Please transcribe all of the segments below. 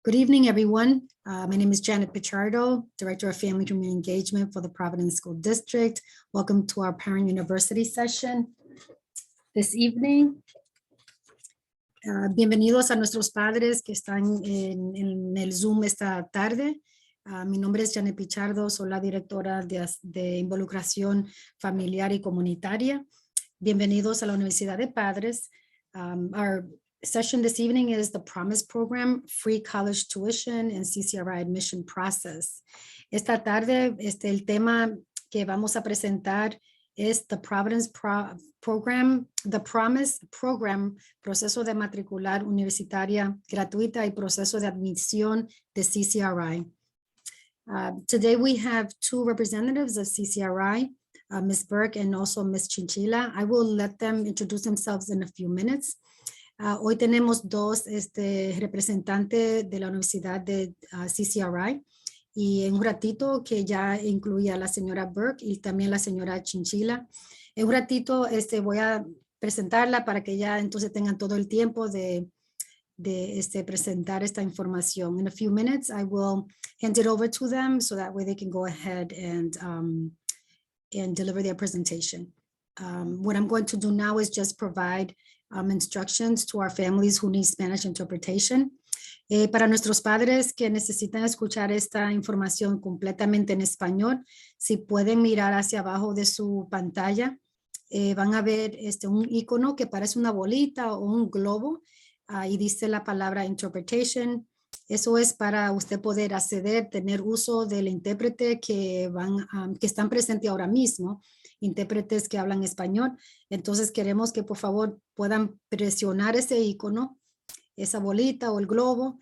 Good evening, everyone. My name is Janet Pichardo, Director of Family Community Engagement for the Providence School District. Welcome to our Parent University session this evening. Bienvenidos a nuestros padres que están en el Zoom esta tarde. Mi nombre es Janet Pichardo, soy la directora de involucración familiar y comunitaria. Bienvenidos a la Universidad de Padres. Our session this evening is the Promise Program, Free College Tuition and CCRI Admission Process. Esta tarde, el tema que vamos a presentar es the Providence Program, the Promise Program, proceso de matricular universitaria gratuita y proceso de admisión de CCRI. Today we have two representatives of CCRI, Ms. Burke and also Ms. Chinchilla. I will let them introduce themselves in a few minutes. Hoy tenemos dos representantes de la Universidad de CCRI y en un ratito que ya incluye a la señora Burke y también la señora Chinchilla. En un ratito voy a presentarla para que ya entonces tengan todo el tiempo de presentar esta información. In a few minutes, I will hand it over to them so that way they can go ahead and deliver their presentation. What I'm going to do now is just provide instructions to our families who need Spanish interpretation. Para nuestros padres que necesitan escuchar esta información completamente en español, si pueden mirar hacia abajo de su pantalla, van a ver un icono que parece una bolita o un globo y dice la palabra interpretation. Eso es para usted poder acceder, tener uso del intérprete que están presentes ahora mismo, intérpretes que hablan español. Entonces queremos que por favor puedan presionar ese icono, esa bolita o el globo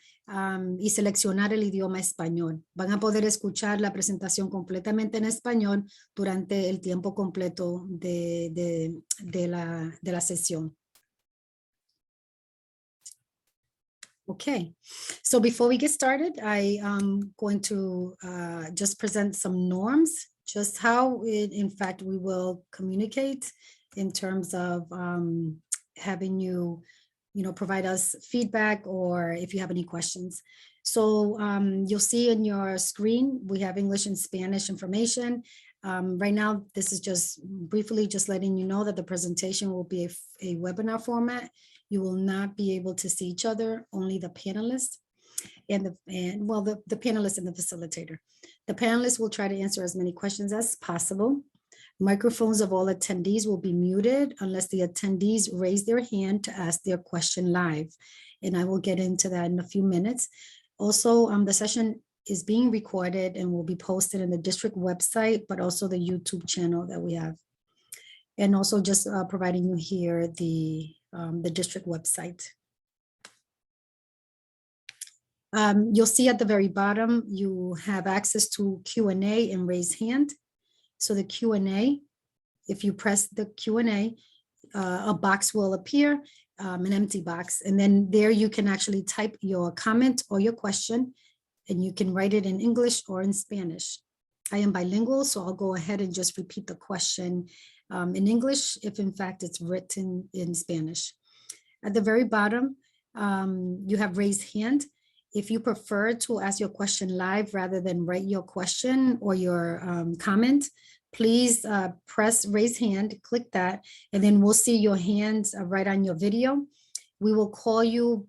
y seleccionar el idioma español. Van a poder escuchar la presentación completamente en español durante el tiempo completo de la sesión. Okay, so before we get started, I am going to just present some norms, just how in fact we will communicate in terms of having you provide us feedback or if you have any questions. So you'll see in your screen, we have English and Spanish information. Right now, this is just briefly just letting you know that the presentation will be a webinar format. You will not be able to see each other, only the panelists and the panelists and the facilitator. The panelists will try to answer as many questions as possible. Microphones of all attendees will be muted unless the attendees raise their hand to ask their question live. And I will get into that in a few minutes. Also, the session is being recorded and will be posted in the district website, but also the YouTube channel that we have. And also just providing you here the district website. You'll see at the very bottom, you have access to Q&A and raise hand. So the Q&A, if you press the Q&A, a box will appear, an empty box. And then there you can actually type your comment or your question, and you can write it in English or in Spanish. I am bilingual, so I'll go ahead and just repeat the question in English, if in fact it's written in Spanish. At the very bottom, you have raised hand. If you prefer to ask your question live rather than write your question or your comment, please press raise hand, click that, and then we'll see your hands right on your video. We will call you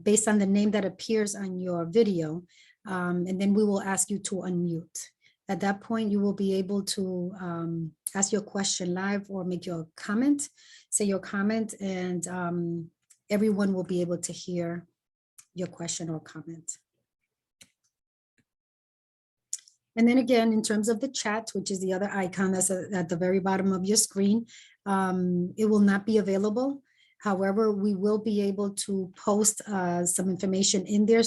based on the name that appears on your video, and then we will ask you to unmute. At that point, you will be able to ask your question live or make your comment, say your comment, and everyone will be able to hear your question or comment. And then again, in terms of the chat, which is the other icon that's at the very bottom of your screen, it will not be available. However, we will be able to post some information in there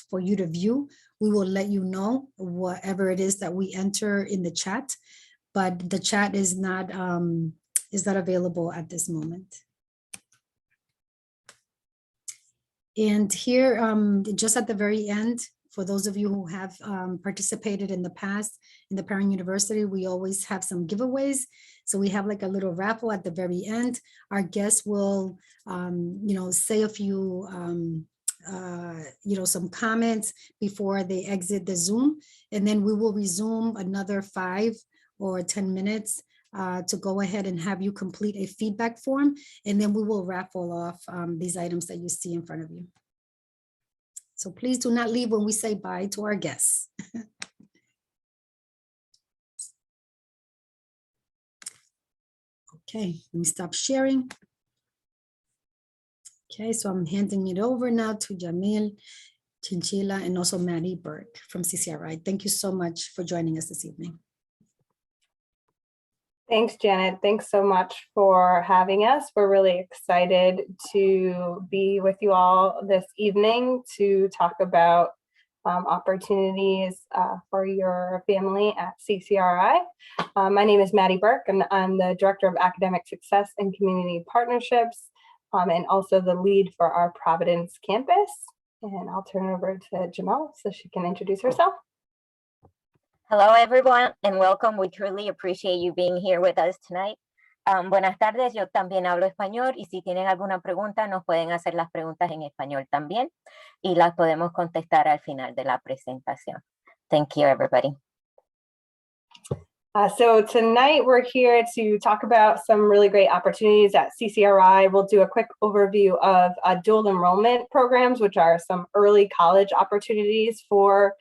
for you to view. We will let you know whatever it is that we enter in the chat, but the chat is not available at this moment. And here, just at the very end, for those of you who have participated in the past in the Parent University, we always have some giveaways. So we have like a little raffle at the very end. Our guests will, say a few some comments before they exit the Zoom, and then we will resume another 5 or 10 minutes to go ahead and have you complete a feedback form, and then we will raffle off these items that you see in front of you. So please do not leave when we say bye to our guests. Okay, let me stop sharing. Okay, so I'm handing it over now to Jamil, Chinchilla, and also Maddie Burke from CCRI. Thank you so much for joining us this evening. Thanks, Janet. Thanks so much for having us. We're really excited to be with you all this evening to talk about opportunities for your family at CCRI. My name is Maddie Burke, and I'm the Director of Academic Success and Community Partnerships, and also the lead for our Providence campus. And I'll turn it over to Jamel so she can introduce herself. Hello, everyone, and welcome. We truly appreciate you being here with us tonight. Buenas tardes, yo también hablo español y si tienen alguna pregunta nos pueden hacer las preguntas en español también y las podemos contestar al final de la presentación. Thank you, everybody. So tonight we're here to talk about some really great opportunities at CCRI. We'll do a quick overview of dual enrollment programs, which are some early college opportunities for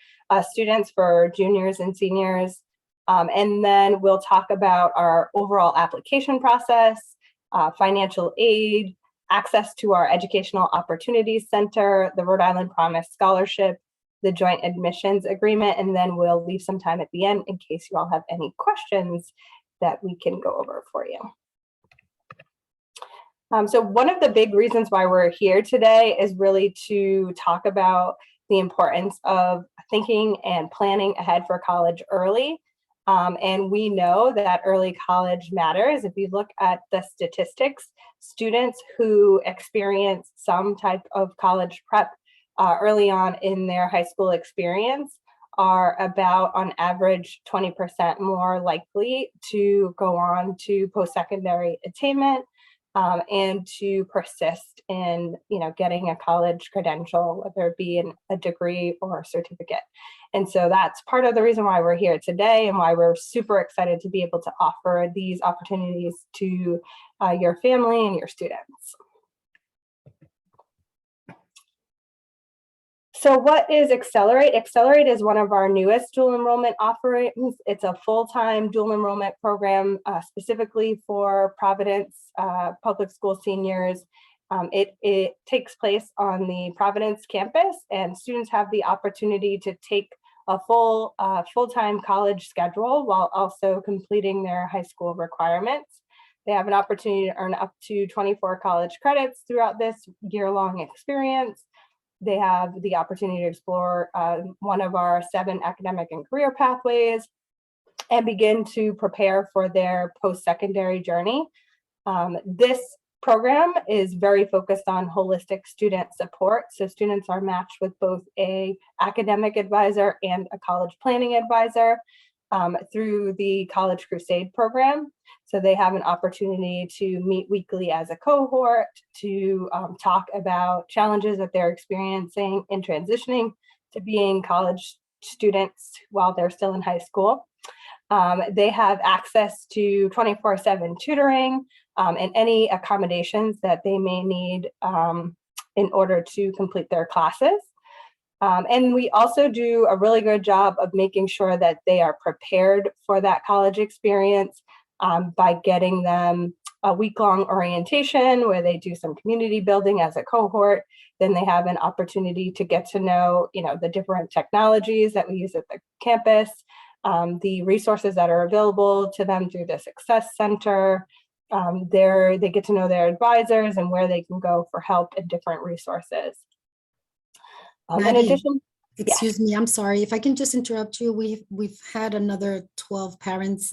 students, for juniors and seniors. And then we'll talk about our overall application process, financial aid, access to our Educational Opportunities Center, the Rhode Island Promise Scholarship, the Joint Admissions Agreement, and then we'll leave some time at the end in case you all have any questions that we can go over for you. So one of the big reasons why we're here today is really to talk about the importance of thinking and planning ahead for college early. And we know that early college matters. If you look at the statistics, students who experience some type of college prep early on in their high school experience are about, on average, 20% more likely to go on to post-secondary attainment and to persist in getting a college credential, whether it be a degree or a certificate. And so that's part of the reason why we're here today and why we're super excited to be able to offer these opportunities to your family and your students. So what is Accelerate? Accelerate is one of our newest dual enrollment offerings. It's a full-time dual enrollment program specifically for Providence public school seniors. It takes place on the Providence campus, and students have the opportunity to take a full-time college schedule while also completing their high school requirements. They have an opportunity to earn up to 24 college credits throughout this year-long experience. They have the opportunity to explore one of our 7 academic and career pathways and begin to prepare for their post-secondary journey. This program is very focused on holistic student support. So students are matched with both an academic advisor and a college planning advisor through the College Crusade program. So they have an opportunity to meet weekly as a cohort to talk about challenges that they're experiencing in transitioning to being college students while they're still in high school. They have access to 24/7 tutoring and any accommodations that they may need in order to complete their classes. And we also do a really good job of making sure that they are prepared for that college experience by getting them a week-long orientation where they do some community building as a cohort. Then they have an opportunity to get to know, the different technologies that we use at the campus, the resources that are available to them through the Success Center. They get to know their advisors and where they can go for help and different resources. In addition, excuse me, I'm sorry if I can just interrupt you. We've had another 12 parents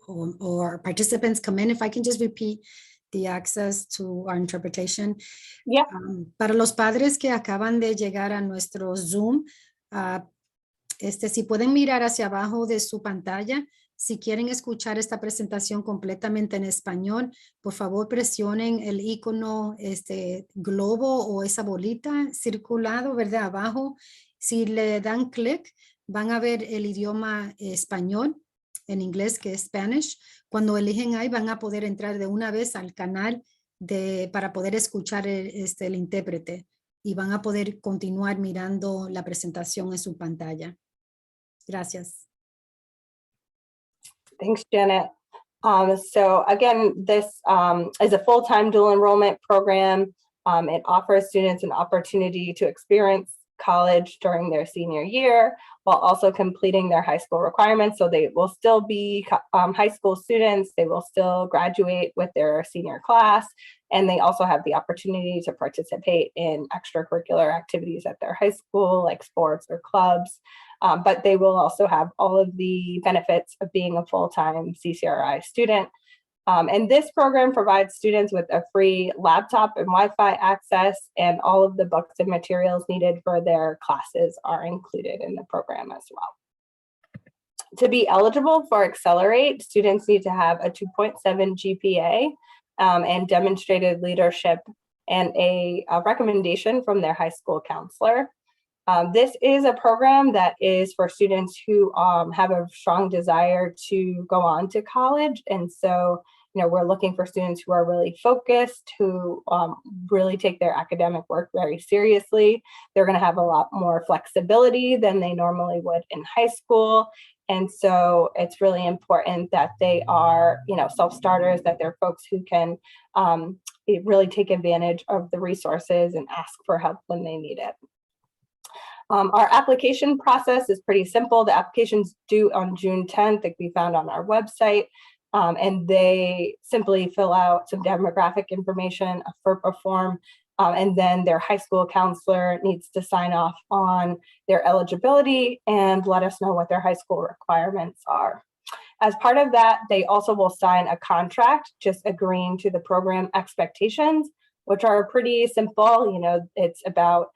or participants come in. If I can just repeat the access to our interpretation. Yeah. Para los padres que acaban de llegar a nuestro Zoom, si pueden mirar hacia abajo de su pantalla, Si quieren escuchar esta presentación completamente en español, por favor presionen el icono, globo o esa bolita circulado, ¿verdad? Abajo. Si le dan clic, van a ver el idioma español, en inglés que es Spanish. Cuando eligen ahí, van a poder entrar de una vez al canal para poder escuchar el intérprete y van a poder continuar mirando la presentación en su pantalla. Gracias. Thanks, Janet. So again, this is a full-time dual enrollment program. It offers students an opportunity to experience college during their senior year while also completing their high school requirements. So they will still be high school students. They will still graduate with their senior class. And they also have the opportunity to participate in extracurricular activities at their high school, like sports or clubs. But they will also have all of the benefits of being a full-time CCRI student. And this program provides students with a free laptop and Wi-Fi access, and all of the books and materials needed for their classes are included in the program as well. To be eligible for Accelerate, students need to have a 2.7 GPA and demonstrated leadership and a recommendation from their high school counselor. This is a program that is for students who have a strong desire to go on to college. And so, we're looking for students who are really focused, who really take their academic work very seriously. They're going to have a lot more flexibility than they normally would in high school. And so it's really important that they are, self-starters, that they're folks who can really take advantage of the resources and ask for help when they need it. Our application process is pretty simple. The application's due on June 10th. It can be found on our website. And they simply fill out some demographic information, a FERPA form, and then their high school counselor needs to sign off on their eligibility and let us know what their high school requirements are. As part of that, they also will sign a contract just agreeing to the program expectations, which are pretty simple. It's about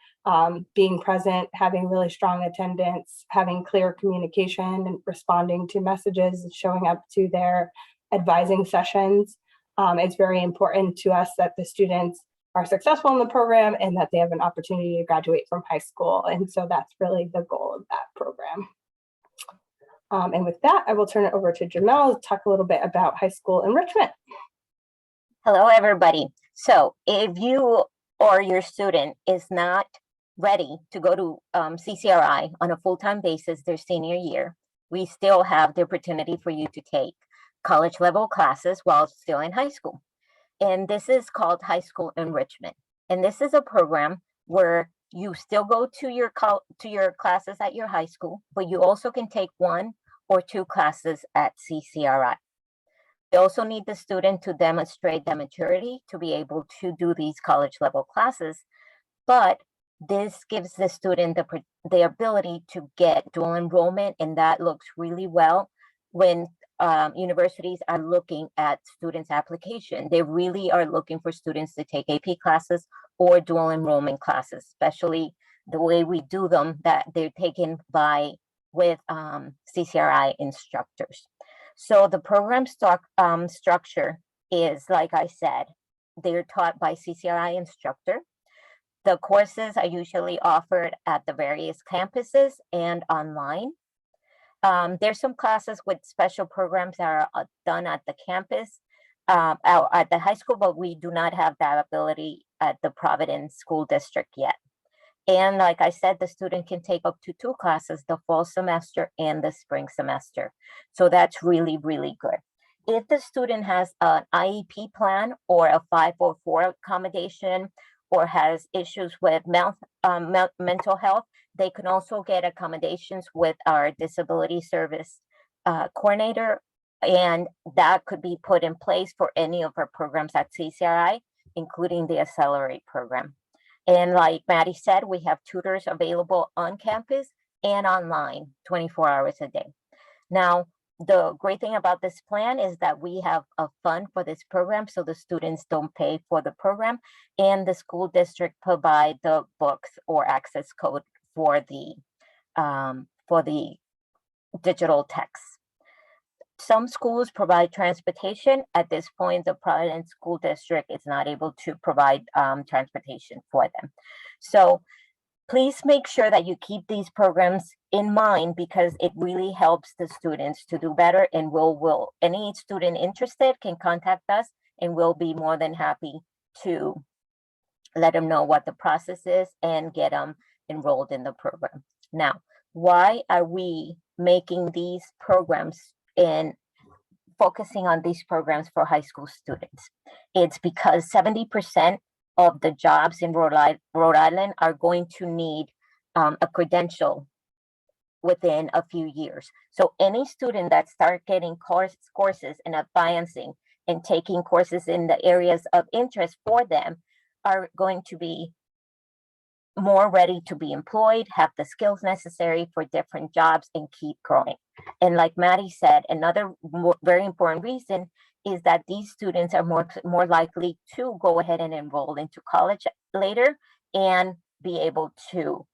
being present, having really strong attendance, having clear communication and responding to messages, showing up to their advising sessions. It's very important to us that the students are successful in the program and that they have an opportunity to graduate from high school. And so that's really the goal of that program. And with that, I will turn it over to Jamel to talk a little bit about high school enrichment. Hello, everybody. So if you or your student is not ready to go to CCRI on a full-time basis their senior year, we still have the opportunity for you to take college level classes while still in high school. And this is called high school enrichment. And this is a program where you still go to your classes at your high school, but you also can take 1 or 2 classes at CCRI. They also need the student to demonstrate the maturity to be able to do these college level classes, but this gives the student the ability to get dual enrollment, and that looks really well when universities are looking at students' application. They really are looking for students to take AP classes or dual enrollment classes, especially the way we do them, that they're taken with CCRI instructors. So the program structure is, like I said, they're taught by CCRI instructor. The courses are usually offered at the various campuses and online. There's some classes with special programs that are done at the campus, at the high school, but we do not have that ability at the Providence School District yet. And like I said, the student can take up to 2 classes the fall semester and the spring semester. So that's really, really good. If the student has an IEP plan or a 504 accommodation or has issues with mental health, they can also get accommodations with our disability service coordinator, and that could be put in place for any of our programs at CCRI, including the Accelerate program. And like Maddie said, we have tutors available on campus and online 24 hours a day. Now, the great thing about this plan is that we have a fund for this program, so the students don't pay for the program, and the school district provide the books or access code for the digital text. some schools provide transportation. At this point, the Providence School District is not able to provide transportation for them. So please make sure that you keep these programs in mind, because it really helps the students to do better. And we'll any student interested can contact us, and we'll be more than happy to let them know what the process is and get them enrolled in the program. Now, why are we making these programs and focusing on these programs for high school students? It's because 70% of the jobs in Rhode Island are going to need a credential within a few years. So any student that start getting courses and advancing and taking courses in the areas of interest for them are going to be more ready to be employed, have the skills necessary for different jobs, and keep growing. And like Maddie said, another very important reason is that these students are more likely to go ahead and enroll into college later and be able to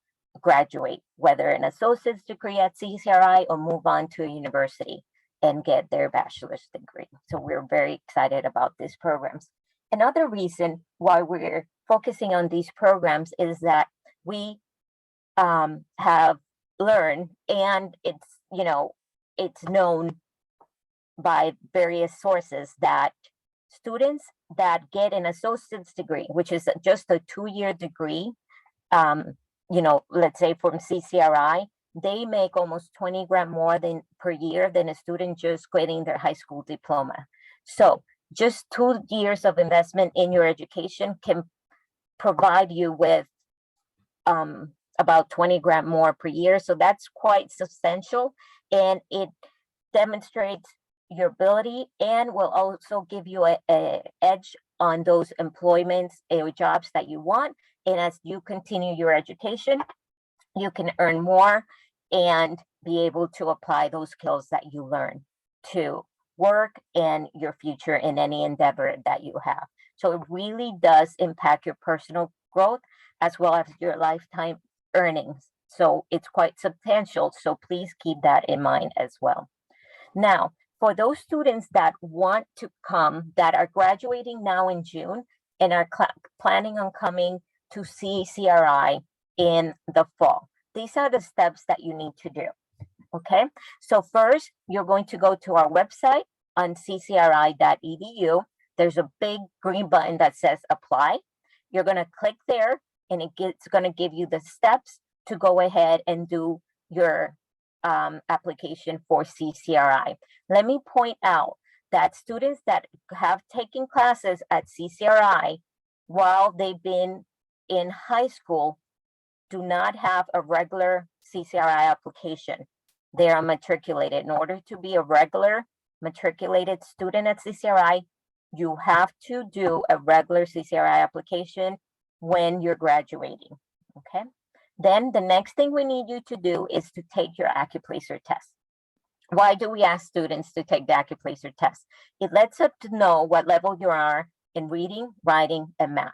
graduate, whether an associate's degree at CCRI or move on to a university and get their bachelor's degree. So we're very excited about these programs. Another reason why we're focusing on these programs is that we have learned, and it's known by various sources, that students that get an associate's degree, which is just a 2-year degree, let's say from CCRI, they make almost 20 grand more per year than a student just getting their high school diploma. So just 2 years of investment in your education can provide you with about 20 grand more per year. So that's quite substantial, and it demonstrates your ability and will also give you a edge on those employments or jobs that you want. And as you continue your education, you can earn more and be able to apply those skills that you learn to work and your future in any endeavor that you have. So it really does impact your personal growth as well as your lifetime earnings. So it's quite substantial. So please keep that in mind as well. Now, for those students that want to come, that are graduating now in June and are planning on coming to CCRI in the fall, these are the steps that you need to do. Okay, so first, you're going to go to our website on ccri.edu. There's a big green button that says apply. You're going to click there, and it's going to give you the steps to go ahead and do your application for CCRI. Let me point out that students that have taken classes at CCRI while they've been in high school do not have a regular CCRI application. They are matriculated. In order to be a regular matriculated student at CCRI, you have to do a regular CCRI application when you're graduating, okay? Then the next thing we need you to do is to take your AccuPlacer test. Why do we ask students to take the AccuPlacer test? It lets us know what level you are in reading, writing, and math.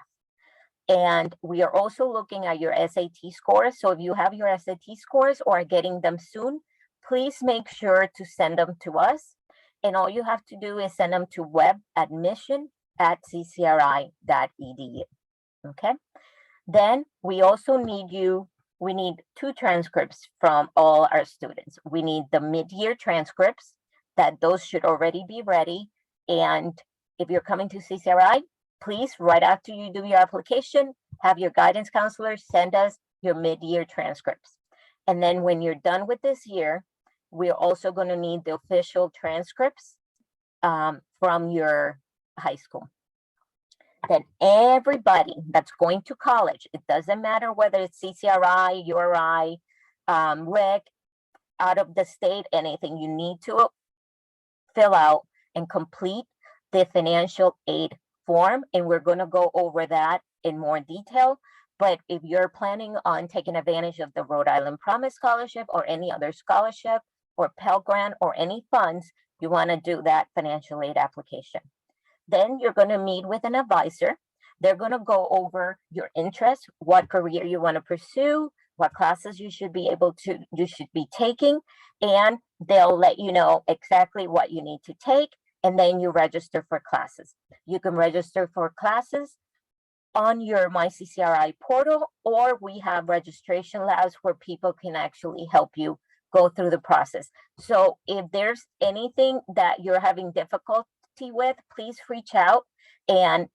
And we are also looking at your SAT scores. So if you have your SAT scores or are getting them soon, please make sure to send them to us. And all you have to do is send them to webadmission@ccri.edu. Okay. Then we also need we need 2 transcripts from all our students. We need the mid-year transcripts, that those should already be ready. And if you're coming to CCRI, please, right after you do your application, have your guidance counselor send us your mid-year transcripts. And then when you're done with this year, we're also going to need the official transcripts from your high school. Then everybody that's going to college, it doesn't matter whether it's CCRI, URI, RIC, out of the state, anything, you need to fill out and complete the financial aid form. And we're going to go over that in more detail. But if you're planning on taking advantage of the Rhode Island Promise Scholarship or any other scholarship or Pell Grant or any funds, you want to do that financial aid application. Then you're going to meet with an advisor. They're going to go over your interests, what career you want to pursue, what classes you should be taking, and they'll let you know exactly what you need to take, and then you register for classes. You can register for classes on your My CCRI portal, or we have registration labs where people can actually help you go through the process. So if there's anything that you're having difficulty with, please reach out and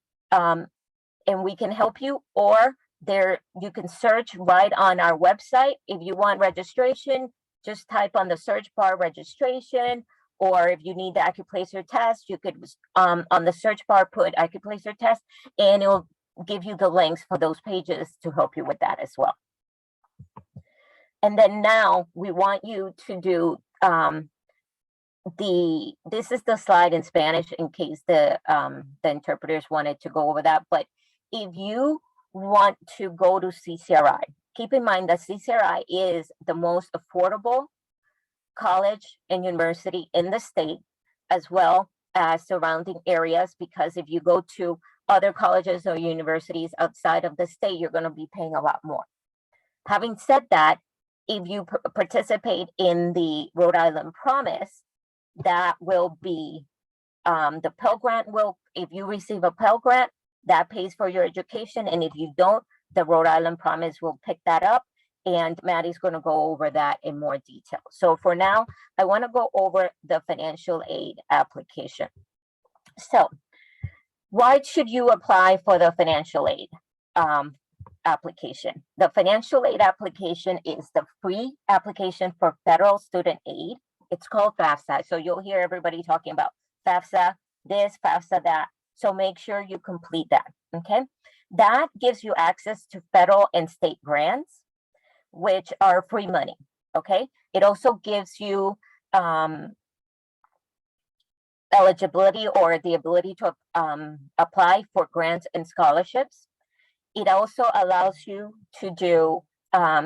we can help you, or you can search right on our website. If you want registration, just type on the search bar registration, or if you need the acuplacer test, you could on the search bar put acuplacer test, and it'll give you the links for those pages to help you with that as well. And then now we want you to do this is the slide in Spanish in case the interpreters wanted to go over that. But if you want to go to CCRI, keep in mind that CCRI is the most affordable college and university in the state, as well as surrounding areas, because if you go to other colleges or universities outside of the state, you're going to be paying a lot more. Having said that, if you participate in the Rhode Island Promise, that will be the Pell Grant if you receive a Pell Grant, that pays for your education. And if you don't, the Rhode Island Promise will pick that up. And Maddie's going to go over that in more detail. So for now, I want to go over the financial aid application. So why should you apply for the financial aid application? The financial aid application is the free application for federal student aid. It's called FAFSA. So you'll hear everybody talking about FAFSA this, FAFSA that. So make sure you complete that, okay? That gives you access to federal and state grants, which are free money, okay? It also gives you eligibility or the ability to apply for grants and scholarships. It also allows you to do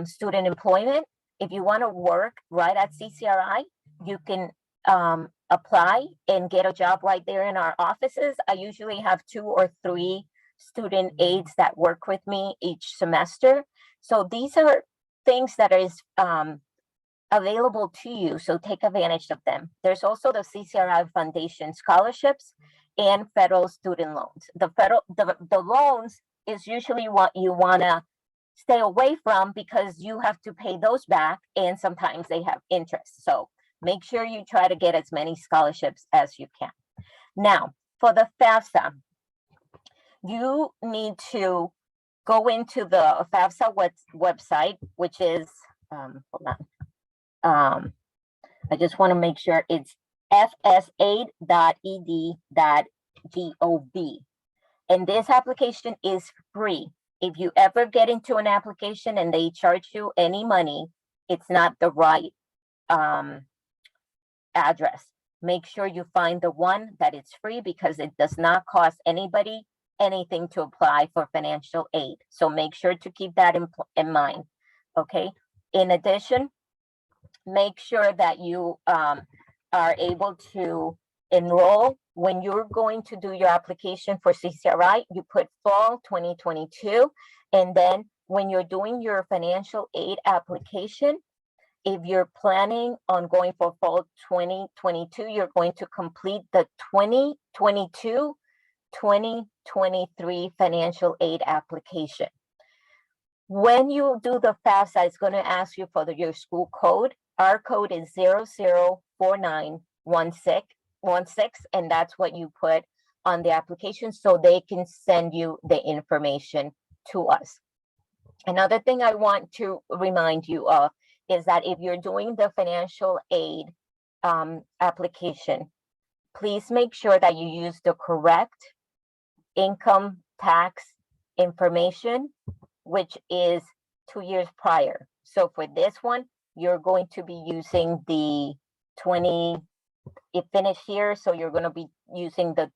student employment. If you want to work right at CCRI, you can apply and get a job right there in our offices. I usually have 2 or 3 student aides that work with me each semester. So these are things that is available to you, so take advantage of them. There's also the CCRI Foundation scholarships and federal student loans. The loans is usually what you want to stay away from, because you have to pay those back, and sometimes they have interest. So make sure you try to get as many scholarships as you can. Now, for the FAFSA, you need to go into the FAFSA website, which is, hold on. I just want to make sure it's fsaid.ed.gov. And this application is free. If you ever get into an application and they charge you any money, it's not the right address. Make sure you find the one that is free, because it does not cost anybody anything to apply for financial aid. So make sure to keep that in mind, okay? In addition, make sure that you are able to enroll. When you're going to do your application for CCRI, you put fall 2022. And then when you're doing your financial aid application, if you're planning on going for fall 2022, you're going to complete the 2022-2023 financial aid application. When you do the FAFSA, it's going to ask you for your school code. Our code is 004916, and that's what you put on the application, so they can send you the information to us. Another thing I want to remind you of is that if you're doing the financial aid application, please make sure that you use the correct income tax information, which is 2 years prior. So for this one, you're going to be using the it finished here, so you're going to be using the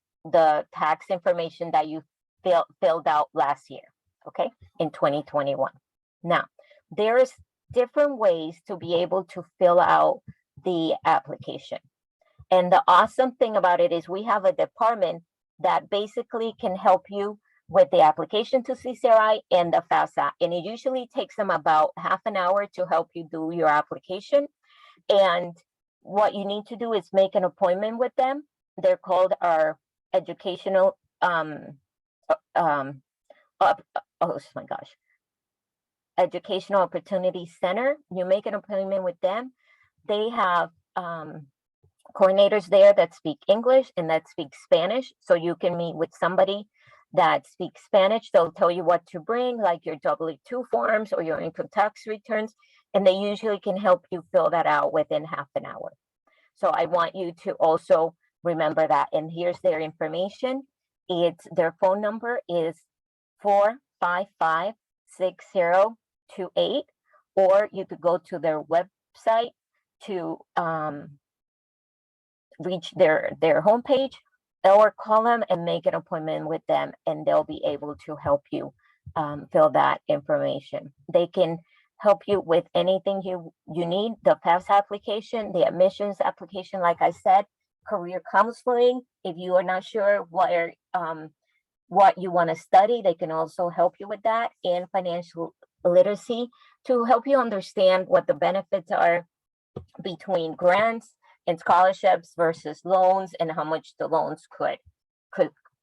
tax information that you filled out last year, okay, in 2021. Now, there's different ways to be able to fill out the application. And the awesome thing about it is we have a department that basically can help you with the application to CCRI and the FAFSA. And it usually takes them about half an hour to help you do your application. And what you need to do is make an appointment with them. They're called our educational, Educational Opportunity Center. You make an appointment with them. They have coordinators there that speak English and that speak Spanish. So you can meet with somebody that speaks Spanish. They'll tell you what to bring, like your W-2 forms or your income tax returns. And they usually can help you fill that out within half an hour. So I want you to also remember that. And here's their information. Their phone number is 455-6028, or you could go to their website to reach their homepage, or call them and make an appointment with them, and they'll be able to help you fill that information. They can help you with anything you need, the FAFSA application, the admissions application, like I said, career counseling. If you are not sure what you want to study, they can also help you with that, and financial literacy to help you understand what the benefits are between grants and scholarships versus loans, and how much the loans could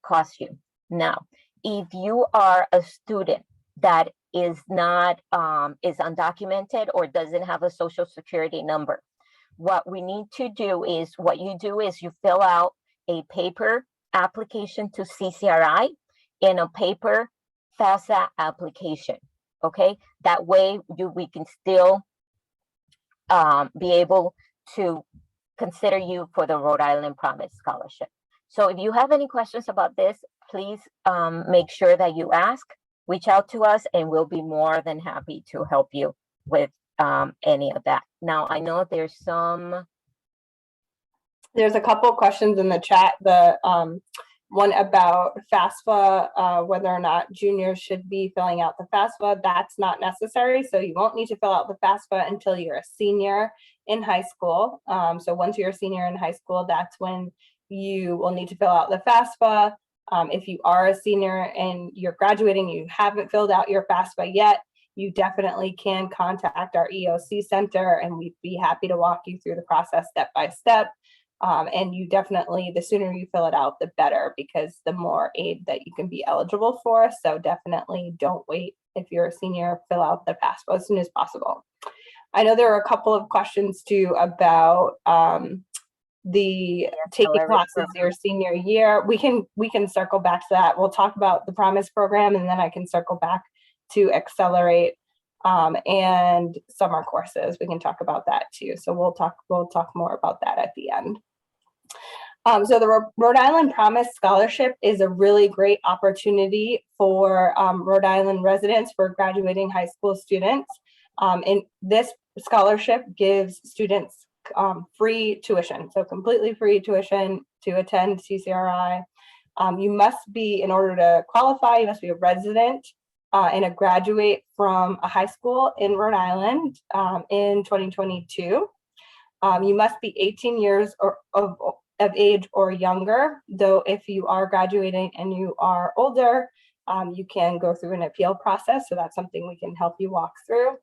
cost you. Now, if you are a student that is not is undocumented or doesn't have a social security number, what we need to do is, you fill out a paper application to CCRI and a paper FAFSA application. Okay, that way we can still be able to consider you for the Rhode Island Promise Scholarship. So if you have any questions about this, please make sure that you ask, reach out to us, and we'll be more than happy to help you with any of that. Now, I know there's a couple of questions in the chat. The one about FAFSA, whether or not juniors should be filling out the FAFSA. That's not necessary. So you won't need to fill out the FAFSA until you're a senior in high school. So once you're a senior in high school, that's when you will need to fill out the FAFSA. If you are a senior and you're graduating, you haven't filled out your FAFSA yet, you definitely can contact our EOC Center, and we'd be happy to walk you through the process step by step. And you definitely, the sooner you fill it out, the better, because the more aid that you can be eligible for. So definitely don't wait. If you're a senior, fill out the FAFSA as soon as possible. I know there are a couple of questions too about the taking classes your senior year. We can circle back to that. We'll talk about the Promise program, and then I can circle back to Accelerate and summer courses. We can talk about that too. So we'll talk more about that at the end. So the Rhode Island Promise Scholarship is a really great opportunity for Rhode Island residents, for graduating high school students. And this scholarship gives students free tuition, so completely free tuition to attend CCRI. You must be, in order to qualify, you must be a resident and a graduate from a high school in Rhode Island in 2022. You must be 18 years of age or younger, though if you are graduating and you are older, you can go through an appeal process. So that's something we can help you walk through.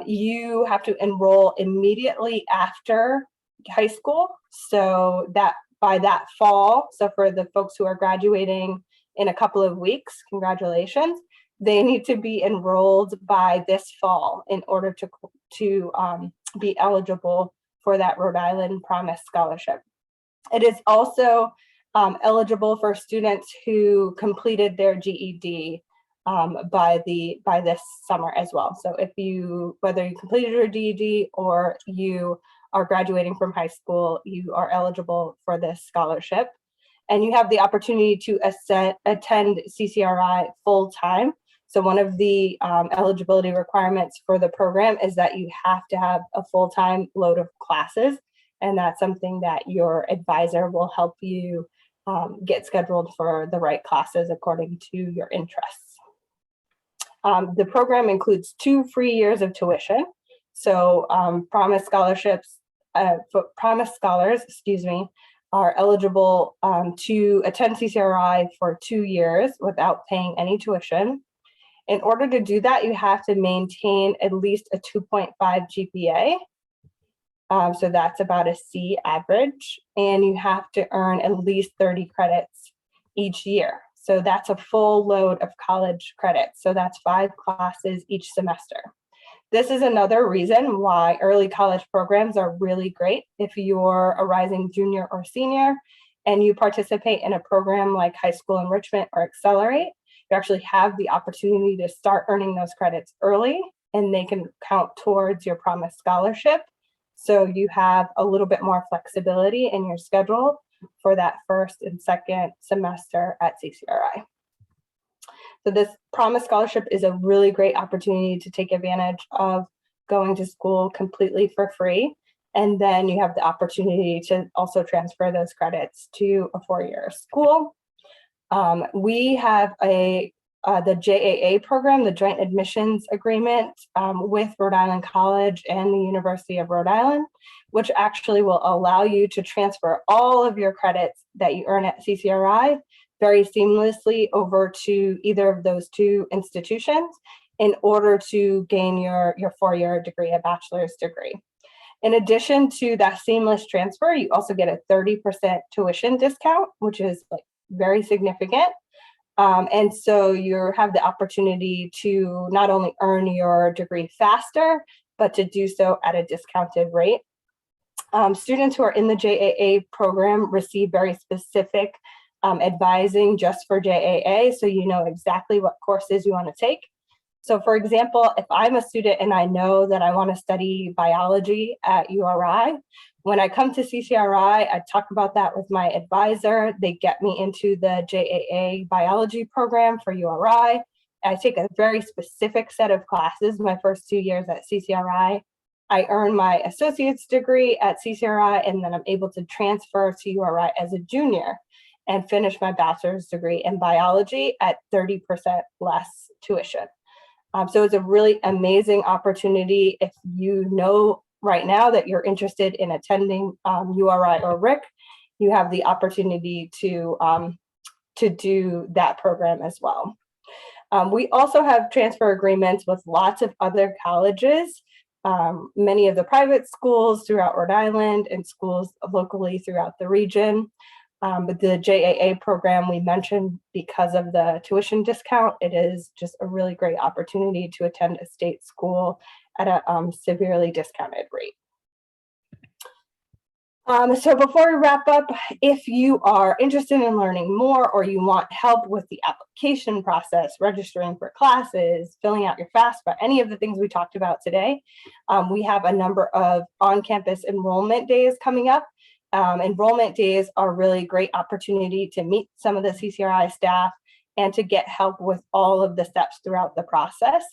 You have to enroll immediately after high school. So that by that fall, so for the folks who are graduating in a couple of weeks, congratulations, they need to be enrolled by this fall in order to be eligible for that Rhode Island Promise Scholarship. It is also eligible for students who completed their GED by this summer as well. So whether you completed your GED or you are graduating from high school, you are eligible for this scholarship. And you have the opportunity to attend CCRI full time. So one of the eligibility requirements for the program is that you have to have a full-time load of classes. And that's something that your advisor will help you get scheduled for the right classes according to your interests. The program includes 2 free years of tuition. So Promise Scholarships, Promise Scholars, are eligible to attend CCRI for 2 years without paying any tuition. In order to do that, you have to maintain at least a 2.5 GPA. So that's about a C average, and you have to earn at least 30 credits each year. So that's a full load of college credits. So that's 5 classes each semester. This is another reason why early college programs are really great. If you're a rising junior or senior and you participate in a program like High School Enrichment or Accelerate, you actually have the opportunity to start earning those credits early, and they can count towards your promised scholarship. So you have a little bit more flexibility in your schedule for that first and second semester at CCRI. So this promised scholarship is a really great opportunity to take advantage of going to school completely for free. And then you have the opportunity to also transfer those credits to a 4-year school. We have the JAA program, the Joint Admissions Agreement with Rhode Island College and the University of Rhode Island, which actually will allow you to transfer all of your credits that you earn at CCRI very seamlessly over to either of those 2 institutions in order to gain your 4-year degree, a bachelor's degree. In addition to that seamless transfer, you also get a 30% tuition discount, which is like very significant. And so you have the opportunity to not only earn your degree faster, but to do so at a discounted rate. Students who are in the JAA program receive very specific advising just for JAA, so you know exactly what courses you want to take. So for example, if I'm a student and I know that I want to study biology at URI, when I come to CCRI, I talk about that with my advisor. They get me into the JAA biology program for URI. I take a very specific set of classes my first 2 years at CCRI. I earn my associate's degree at CCRI, and then I'm able to transfer to URI as a junior and finish my bachelor's degree in biology at 30% less tuition. So it's a really amazing opportunity. If you know right now that you're interested in attending URI or RIC, you have the opportunity to do that program as well. We also have transfer agreements with lots of other colleges, many of the private schools throughout Rhode Island and schools locally throughout the region. But the JAA program we mentioned, because of the tuition discount, it is just a really great opportunity to attend a state school at a severely discounted rate. So before we wrap up, if you are interested in learning more or you want help with the application process, registering for classes, filling out your FAFSA, any of the things we talked about today, we have a number of on-campus enrollment days coming up. Enrollment days are really great opportunity to meet some of the CCRI staff and to get help with all of the steps throughout the process.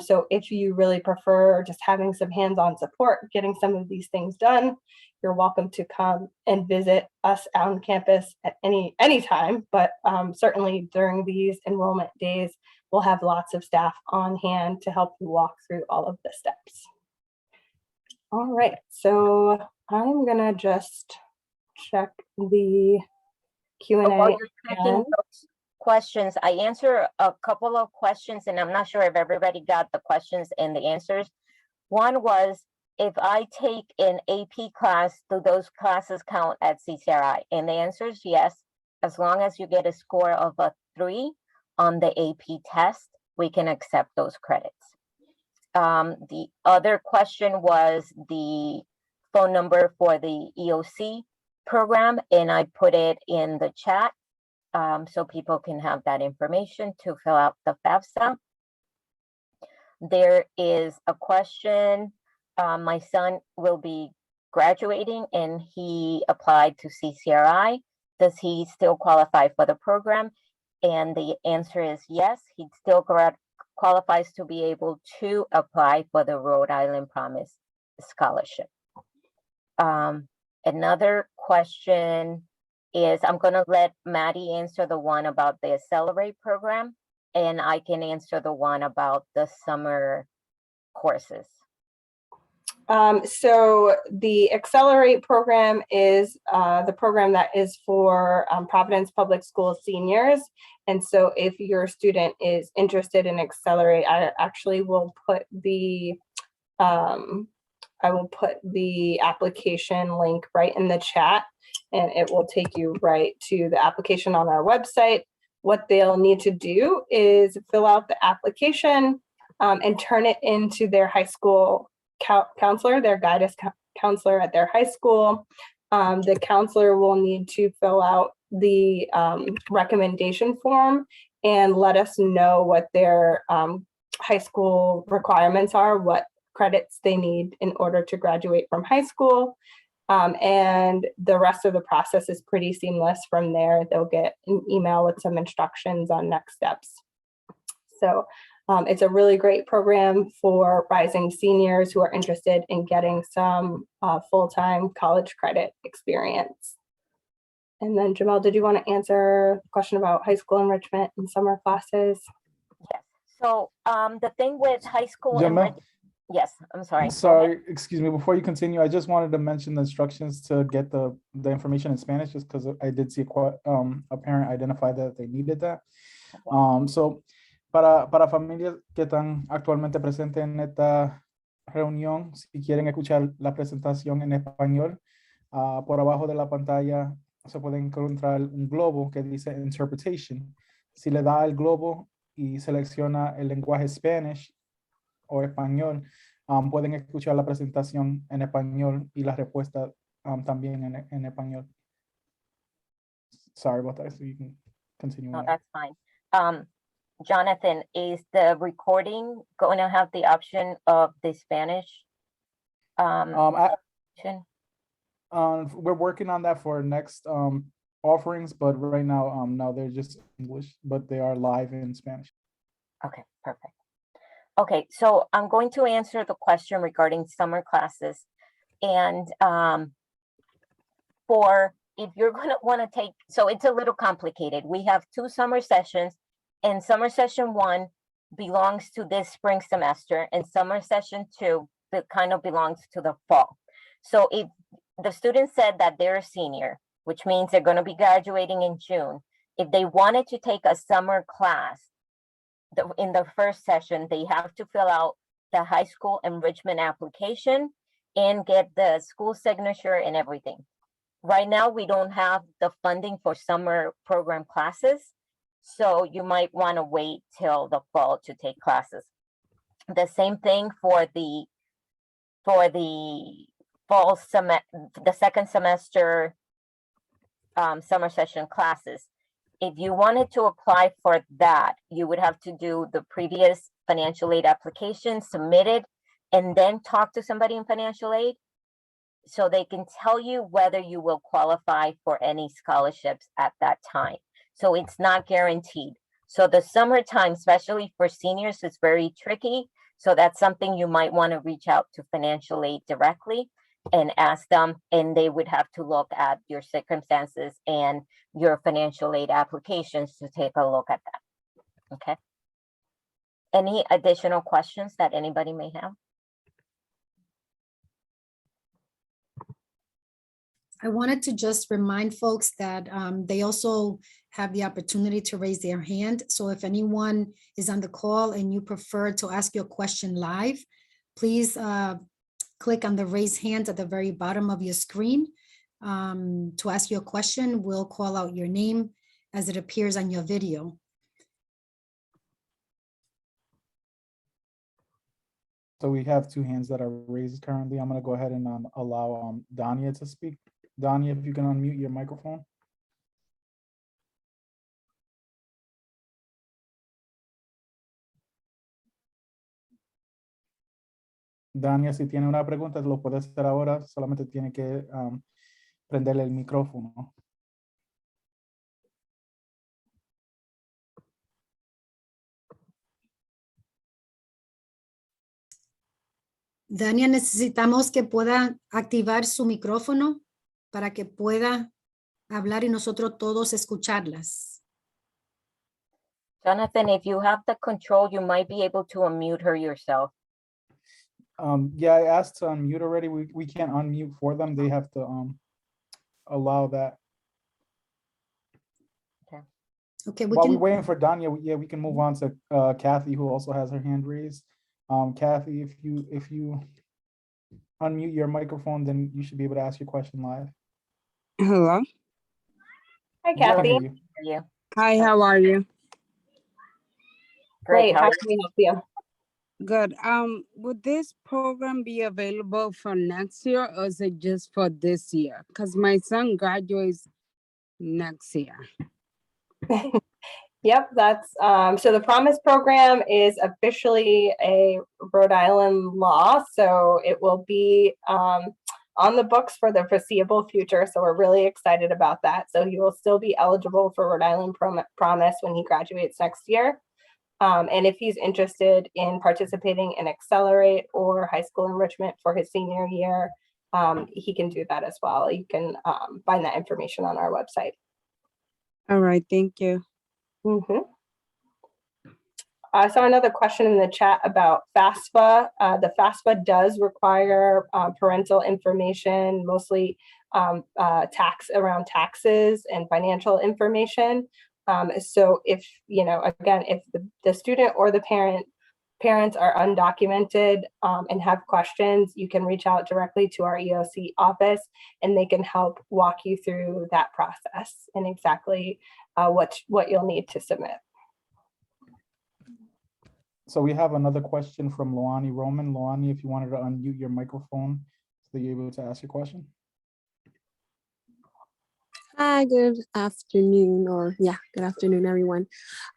So if you really prefer just having some hands-on support, getting some of these things done, you're welcome to come and visit us on campus at any time, but certainly during these enrollment days, we'll have lots of staff on hand to help you walk through all of the steps. All right, so I'm gonna just check the Q&A. While you're checking those questions, I answer a couple of questions, and I'm not sure if everybody got the questions and the answers. One was, if I take an AP class, do those classes count at CCRI? And the answer is yes. As long as you get a score of a 3 on the AP test, we can accept those credits. The other question was the phone number for the EOC program, and I put it in the chat so people can have that information to fill out the FAFSA. There is a question. My son will be graduating and he applied to CCRI. Does he still qualify for the program? And the answer is yes, he still qualifies to be able to apply for the Rhode Island Promise Scholarship. Another question is, I'm gonna let Maddie answer the one about the Accelerate program, and I can answer the one about the summer courses. So the Accelerate program is the program that is for Providence Public School seniors. And so if your student is interested in Accelerate, I actually will put the application link right in the chat, and it will take you right to the application on our website. What they'll need to do is fill out the application and turn it into their high school counselor, their guidance counselor at their high school. The counselor will need to fill out the recommendation form and let us know what their high school requirements are, what credits they need in order to graduate from high school. And the rest of the process is pretty seamless from there. They'll get an email with some instructions on next steps. So it's a really great program for rising seniors who are interested in getting some full-time college credit experience. And then Jamel, did you want to answer the question about high school enrichment and summer classes? Yes. So the thing with high school Jamel? Yes, I'm sorry. Sorry, excuse me. Before you continue, I just wanted to mention the instructions to get the information in Spanish, just because I did see a parent identify that they needed that. So para familias que están actualmente presentes en esta reunión, si quieren escuchar la presentación en español, por abajo de la pantalla se puede encontrar un globo que dice Interpretation. Si le da el globo y selecciona el lenguaje Spanish o español, pueden escuchar la presentación en español y la respuesta también en español. Sorry about that, so you can continue. No, that's fine. Jonathan, is the recording going to have the option of the Spanish? We're working on that for next offerings, but right now, no, they're just English, but they are live in Spanish. Okay, perfect. Okay, so I'm going to answer the question regarding summer classes. And if you're going to want to take, so it's a little complicated. We have 2 summer sessions, and summer session 1 belongs to this spring semester, and summer session 2 that kind of belongs to the fall. So if the student said that they're a senior, which means they're going to be graduating in June, if they wanted to take a summer class, in the first session, they have to fill out the high school enrichment application and get the school signature and everything. Right now, we don't have the funding for summer program classes, so you might want to wait till the fall to take classes. The same thing for the fall the second semester summer session classes. If you wanted to apply for that, you would have to do the previous financial aid application, submit it, and then talk to somebody in financial aid so they can tell you whether you will qualify for any scholarships at that time. So it's not guaranteed. So the summertime, especially for seniors, is very tricky. So that's something you might want to reach out to financial aid directly and ask them, and they would have to look at your circumstances and your financial aid applications to take a look at that. Okay. Any additional questions that anybody may have? I wanted to just remind folks that they also have the opportunity to raise their hand. So if anyone is on the call and you prefer to ask your question live, please click on the raise hand at the very bottom of your screen. To ask your question, we'll call out your name as it appears on your video. So we have 2 hands that are raised currently. I'm going to go ahead and allow Dania to speak. Dania, if you can unmute your microphone. Dania, si tiene una pregunta, lo puede hacer ahora. Solamente tiene que prenderle el micrófono. Dania, necesitamos que pueda activar su micrófono para que pueda hablar y nosotros todos escucharlas. Jonathan, if you have the control, you might be able to unmute her yourself. Yeah, I asked to unmute already. We can't unmute for them. They have to allow that. Okay, we While we're can, waiting for Danya, yeah, we can move on to Kathy, who also has her hand raised. Kathy, if you unmute your microphone, then you should be able to ask your question live. Hello. Hi, We can Kathy. hear you. Yeah. Hi, how are you? Great. How How are can we help you? Good. Would this program be available for next year or is it just for this year? Because my son graduates next year. Yep, that's so the Promise program is officially a Rhode Island law, so it will be on the books for the foreseeable future. So we're really excited about that. So he will still be eligible for Rhode Island Promise when he graduates next year. And if he's interested in participating in Accelerate or high school enrichment for his senior year, he can do that as well. You can find that information on our website. All right, thank you. Mm-hmm. I saw another question in the chat about FAFSA. The FAFSA does require parental information, mostly around taxes and financial information. So if, again, if the student or the parents are undocumented and have questions, you can reach out directly to our EOC office and they can help walk you through that process and exactly what you'll need to submit. So we have another question from Loani Roman. Loani, if you wanted to unmute your microphone so you're able to ask your question. Hi, good afternoon, good afternoon, everyone.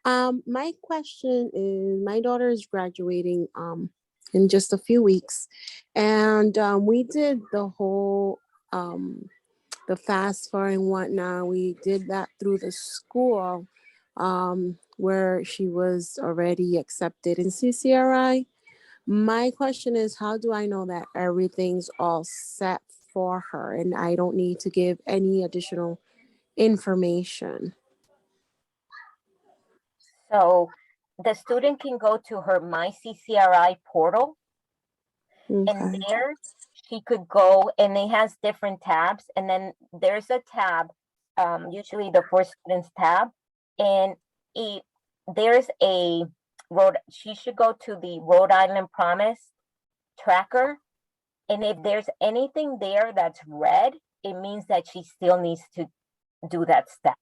My question is, my daughter is graduating in just a few weeks, and we did the whole the FAFSA and whatnot. We did that through the school where she was already accepted in CCRI. My question is, how do I know that everything's all set for her and I don't need to give any additional information? So the student can go to her My CCRI portal, and Okay. there she could go, and it has different tabs, and then there's a tab, usually the For Students tab, and there's a she should go to the Rhode Island Promise tracker, and if there's anything there that's red, it means that she still needs to do that step.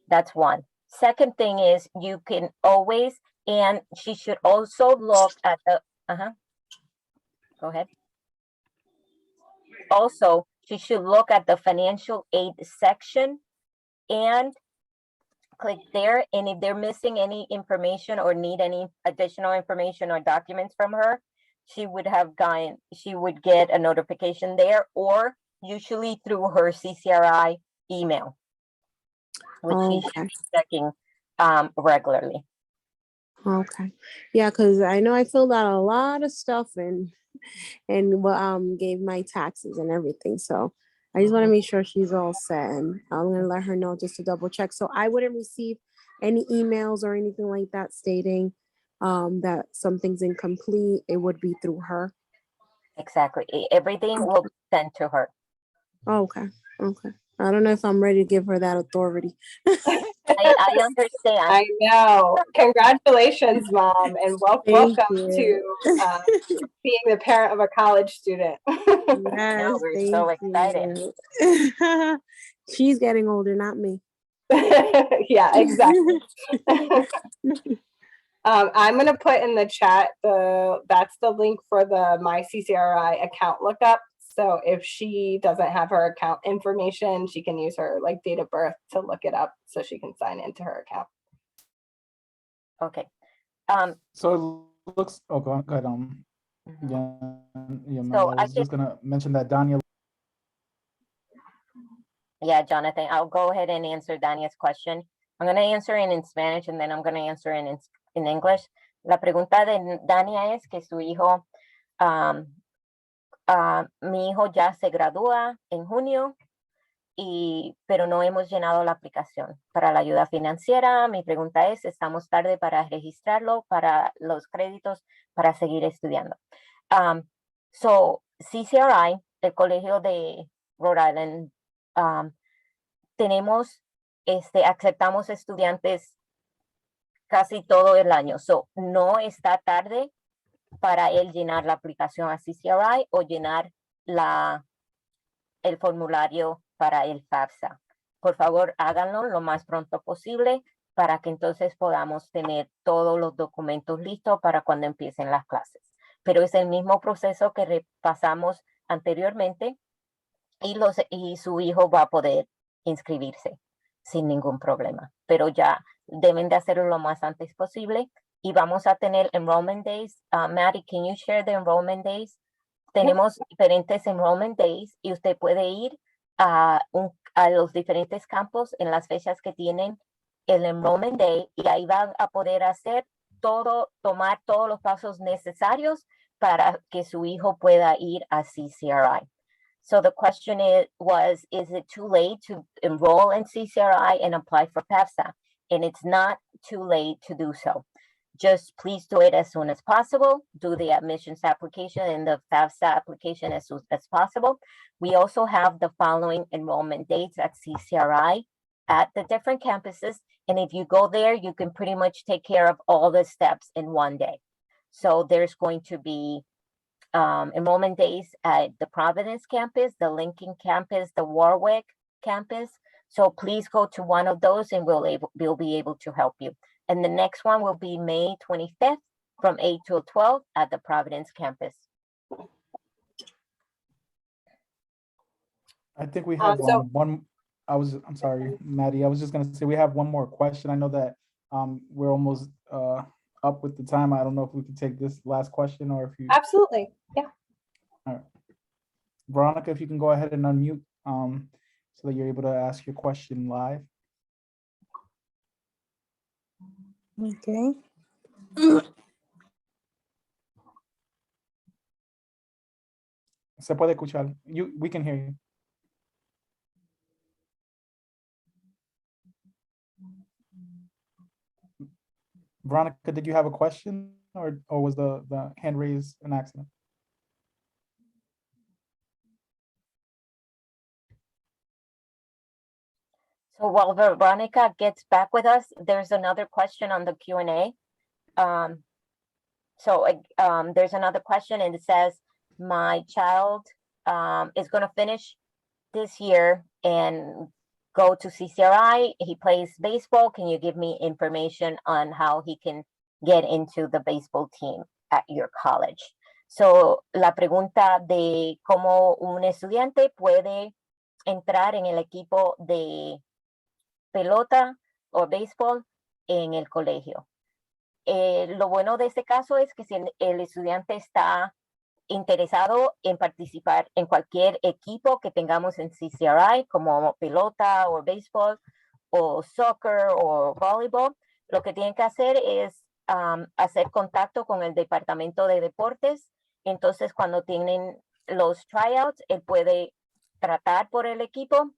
That's one. Second thing is you can always, and she should also look at the, go ahead. Also, she should look at the financial aid section and click there. And if they're missing any information or need any additional information or documents from her, she would get a notification there, or usually through her CCRI email, which she should be checking regularly. Okay. Yeah, because I know I filled out a lot of stuff and gave my taxes and everything. So I just want to make sure she's all set, and I'm gonna let her know just to double check. So I wouldn't receive any emails or anything like that stating that something's incomplete. It would be through her. Exactly. Everything will be sent to her. Okay. I don't know if I'm ready to give her that authority. I understand. I know. Congratulations, Mom, and welcome to being the parent of a college student. Yes, we're so excited. She's getting older, not me. Yeah, exactly. I'm going to put in the chat that's the link for the My CCRI account lookup. So if she doesn't have her account information, she can use her date of birth to look it up so she can sign into her account. Okay. So it looks, go ahead. So I was just gonna mention that Daniel. Yeah, Jonathan, I'll go ahead and answer Dania's question. I'm going to answer it in Spanish and then I'm going to answer it in English. La pregunta de Dania es que su hijo, mi hijo ya se gradúa en junio, pero no hemos llenado la aplicación para la ayuda financiera. Mi pregunta es, ¿estamos tarde para registrarlo para los créditos para seguir estudiando? So CCRI, el Colegio de Rhode Island, tenemos, aceptamos estudiantes casi todo el año. So no está tarde para él llenar la aplicación a CCRI o llenar el formulario para el FAFSA. Por favor, háganlo lo más pronto posible para que entonces podamos tener todos los documentos listos para cuando empiecen las clases. Pero es el mismo proceso que repasamos anteriormente y su hijo va a poder inscribirse sin ningún problema. Pero ya deben de hacerlo lo más antes posible y vamos a tener enrollment days. Maddie, can you share the enrollment days? Tenemos diferentes enrollment days y usted puede ir a los diferentes campos en las fechas que tienen el enrollment day y ahí van a poder hacer tomar todos los pasos necesarios para que su hijo pueda ir a CCRI. So the question was, is it too late to enroll in CCRI and apply for FAFSA? And it's not too late to do so. Just please do it as soon as possible. Do the admissions application and the FAFSA application as soon as possible. We also have the following enrollment dates at CCRI at the different campuses. And if you go there, you can pretty much take care of all the steps in one day. So there's going to be enrollment days at the Providence campus, the Lincoln campus, the Warwick campus. So please go to one of those and we'll be able to help you. And the next one will be May 25th from 8 till 12 at the Providence campus. I think we have I'm sorry, Maddie, I was just gonna say we have one more question. I know that we're almost up with the time. I don't know if we can take this last question or if you. Absolutely, yeah. All right. Veronica, if you can go ahead and unmute so that you're able to ask your question live. Okay. Se puede escuchar. We can hear you. Veronica, did you have a question or was the hand raised an accident? So while Veronica gets back with us, there's another question on the Q&A. There's another question and it says, my child is going to finish this year and go to CCRI. He plays baseball. Can you give me information on how he can get into the baseball team at your college? So la pregunta de cómo un estudiante puede entrar en el equipo de pelota o béisbol en el colegio. Lo bueno de este caso es que si el estudiante está interesado en participar en cualquier equipo que tengamos en CCRI, como pelota o béisbol o soccer o voleibol, lo que tienen que hacer es hacer contacto con el departamento de deportes. Entonces, cuando tienen los tryouts, él puede tratar por el equipo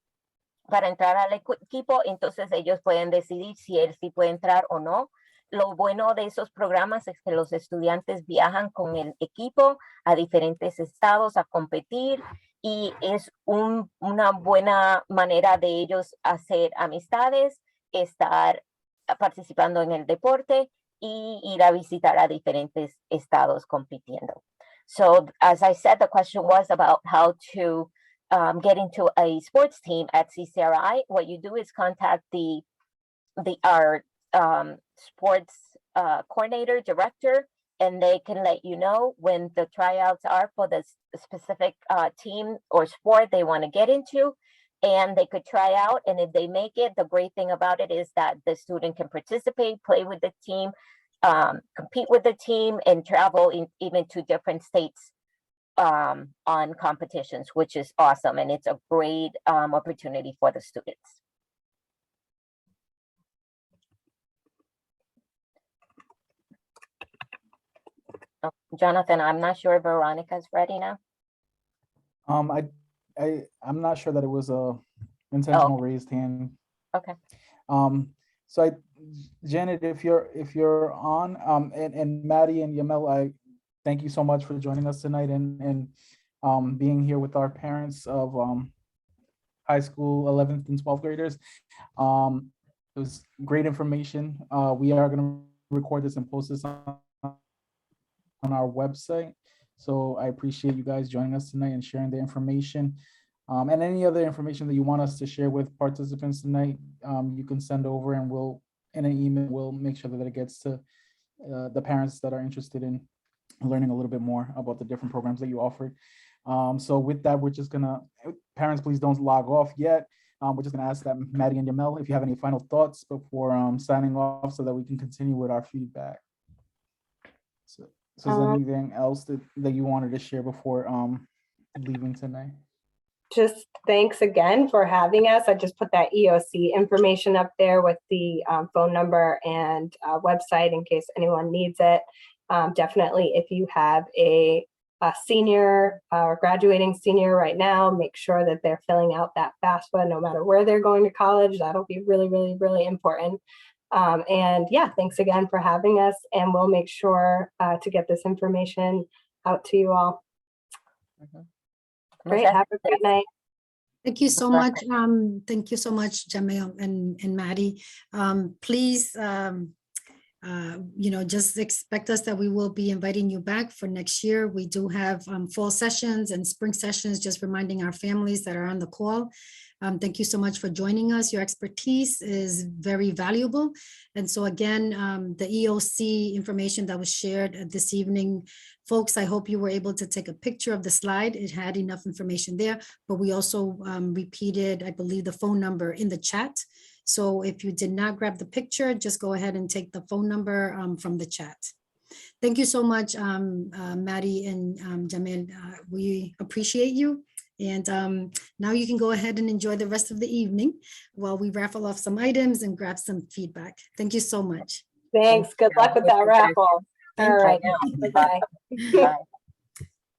para entrar al equipo, entonces ellos pueden decidir si él sí puede entrar o no. Lo bueno de esos programas es que los estudiantes viajan con el equipo a diferentes estados a competir y es una buena manera de ellos hacer amistades, estar participando en el deporte y ir a visitar a diferentes estados compitiendo. So as I said, the question was about how to get into a sports team at CCRI. What you do is contact our sports coordinator, director, and they can let you know when the tryouts are for the specific team or sport they want to get into, and they could try out. And if they make it, the great thing about it is that the student can participate, play with the team, compete with the team, and travel even to different states on competitions, which is awesome. And it's a great opportunity for the students. Jonathan, I'm not sure if Veronica's ready now. I'm not sure that it was a intentional raised hand. Okay. So Janet, if you're on, and Maddie and Yamel, thank you so much for joining us tonight and being here with our parents of high school 11th and 12th graders. It was great information. We are going to record this and post this on our website. So I appreciate you guys joining us tonight and sharing the information. And any other information that you want us to share with participants tonight, you can send over, and we'll, in an email, we'll make sure that it gets to the parents that are interested in learning a little bit more about the different programs that you offered. So with that, we're just gonna, parents, please don't log off yet. We're just gonna ask that Maddie and Yamel, if you have any final thoughts before signing off so that we can continue with our feedback. So is there anything else that you wanted to share before leaving tonight? Just thanks again for having us. I just put that EOC information up there with the phone number and website in case anyone needs it. Definitely, if you have a senior or graduating senior right now, make sure that they're filling out that FAFSA no matter where they're going to college. That'll be really, really, really important. And yeah, thanks again for having us, and we'll make sure to get this information out to you all. Great, have a great night. Thank you so much. Thank you so much, Jamil and Maddie. Please, just expect us that we will be inviting you back for next year. We do have fall sessions and spring sessions, just reminding our families that are on the call. Thank you so much for joining us. Your expertise is very valuable. And so again, the EOC information that was shared this evening, folks, I hope you were able to take a picture of the slide. It had enough information there, but we also repeated, I believe, the phone number in the chat. So if you did not grab the picture, just go ahead and take the phone number from the chat. Thank you so much, Maddie and Jamil. We appreciate you. And now you can go ahead and enjoy the rest of the evening while we raffle off some items and grab some feedback. Thank you so much. Thanks. Good luck with that raffle. All right. Bye-bye. Bye.